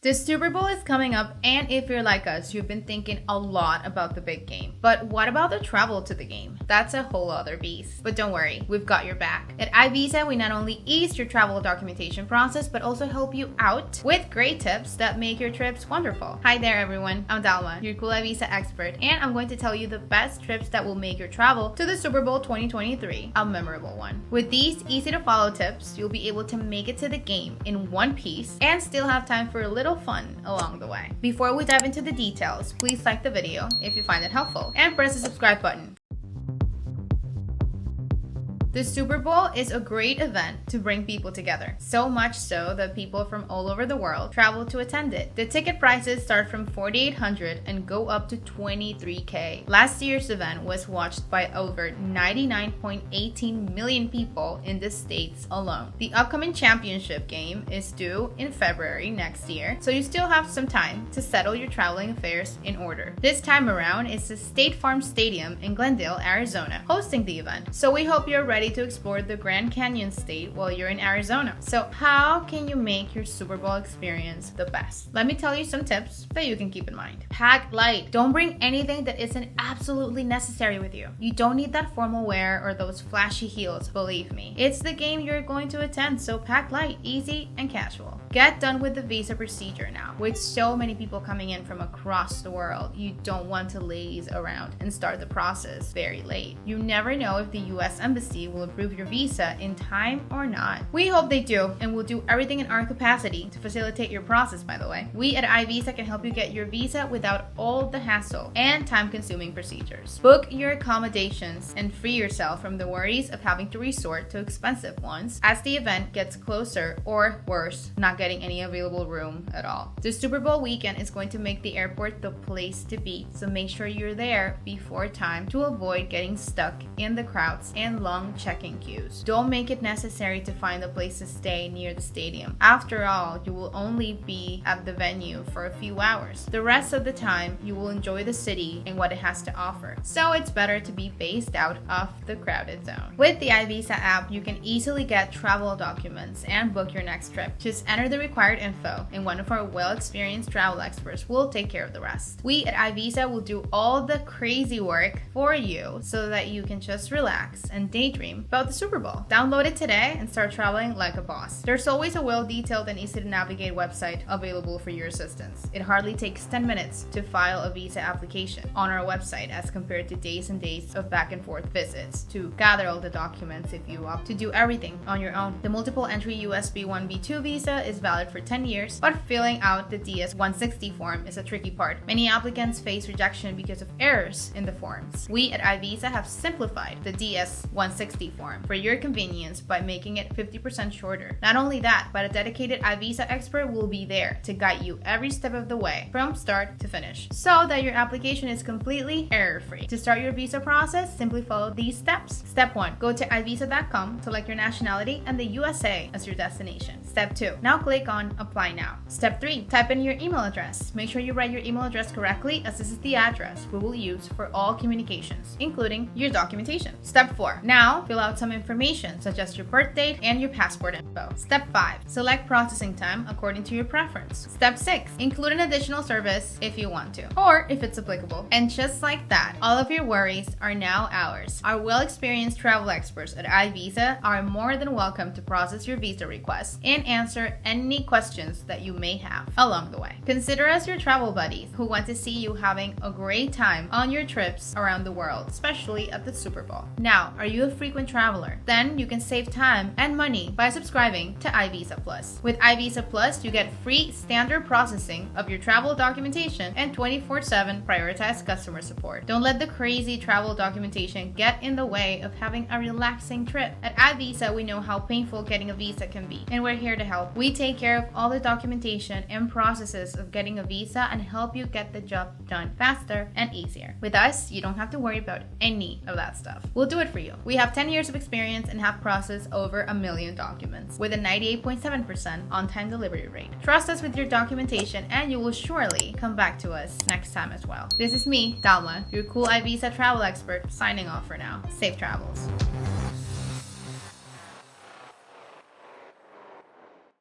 The Super Bowl is coming up, and if you're like us, you've been thinking a lot about the big game. But what about the travel to the game? That's a whole other beast. But don't worry, we've got your back. At iVisa, we not only ease your travel documentation process, but also help you out with great tips that make your trips wonderful. Hi there, everyone. I'm Dalma, your cool iVisa expert, and I'm going to tell you the best trips that will make your travel to the Super Bowl 2023 a memorable one. With these easy-to-follow tips, you'll be able to make it to the game in one piece and still have time for a little fun along the way. Before we dive into the details, please like the video if you find it helpful and press the subscribe button. The Super Bowl is a great event to bring people together, so much so that people from all over the world travel to attend it. The ticket prices start from $4,800 and go up to $23,000. Last year's event was watched by over 99.18 million people in the States alone. The upcoming championship game is due in February next year, so you still have some time to settle your traveling affairs in order. This time around, it's the State Farm Stadium in Glendale, Arizona, hosting the event. So we hope you're ready to explore the Grand Canyon State while you're in Arizona. So how can you make your Super Bowl experience the best? Let me tell you some tips that you can keep in mind. Pack light. Don't bring anything that isn't absolutely necessary with you. You don't need that formal wear or those flashy heels, believe me. It's the game you're going to attend, so pack light, easy, and casual. Get done with the visa procedure now. With so many people coming in from across the world, you don't want to laze around and start the process very late. You never know if the US Embassy will approve your visa in time or not. We hope they do, and we'll do everything in our capacity to facilitate your process, by the way. We at iVisa can help you get your visa without all the hassle and time-consuming procedures. Book your accommodations and free yourself from the worries of having to resort to expensive ones as the event gets closer, or worse, not getting any available room at all. The Super Bowl weekend is going to make the airport the place to be, so make sure you're there before time to avoid getting stuck in the crowds and long check-in queues. Don't make it necessary to find a place to stay near the stadium. After all, you will only be at the venue for a few hours. The rest of the time, you will enjoy the city and what it has to offer. So it's better to be based out of the crowded zone. With the iVisa app, you can easily get travel documents and book your next trip. Just enter the required info, and one of our well-experienced travel experts will take care of the rest. We at iVisa will do all the crazy work for you so that you can just relax and daydream about the Super Bowl. Download it today and start traveling like a boss. There's always a well-detailed and easy-to-navigate website available for your assistance. It hardly takes 10 minutes to file a visa application on our website as compared to days and days of back-and-forth visits to gather all the documents if you opt to do everything on your own. The multiple entry USB 1B2 visa is valid for 10 years, but filling out the DS-160 form is a tricky part. Many applicants face rejection because of errors in the forms. We at iVisa have simplified the DS-160 form for your convenience by making it 50% shorter. Not only that, but a dedicated iVisa expert will be there to guide you every step of the way from start to finish so that your application is completely error-free. To start your visa process, simply follow these steps. Step 1. Go to iVisa.com, select your nationality and the USA as your destination. Step 2. Now click on Apply Now. Step 3. Type in your email address. Make sure you write your email address correctly, as this is the address we will use for all communications, including your documentation. Step 4. Now fill out some information such as your birth date and your passport info. Step 5. Select processing time according to your preference. Step 6. Include an additional service if you want to, or if it's applicable. And just like that, all of your worries are now ours. Our well-experienced travel experts at iVisa are more than welcome to process your visa request and answer any questions that you may have along the way. Consider us your travel buddies who want to see you having a great time on your trips around the world, especially at the Super Bowl. Now, are you a frequent traveler? Then you can save time and money by subscribing to iVisa Plus. With iVisa Plus, you get free standard processing of your travel documentation and 24/7 prioritized customer support. Don't let the crazy travel documentation get in the way of having a relaxing trip. At iVisa, we know how painful getting a visa can be, and we're here to help. We take care of all the documentation and processes of getting a visa and help you get the job done faster and easier. With us, you don't have to worry about any of that stuff. We'll do it for you. We have 10 years of experience and have processed over 1 million documents with a 98.7% on-time delivery rate. Trust us with your documentation and you will surely come back to us next time as well. This is me, Dalma, your cool iVisa travel expert, signing off for now. Safe travels.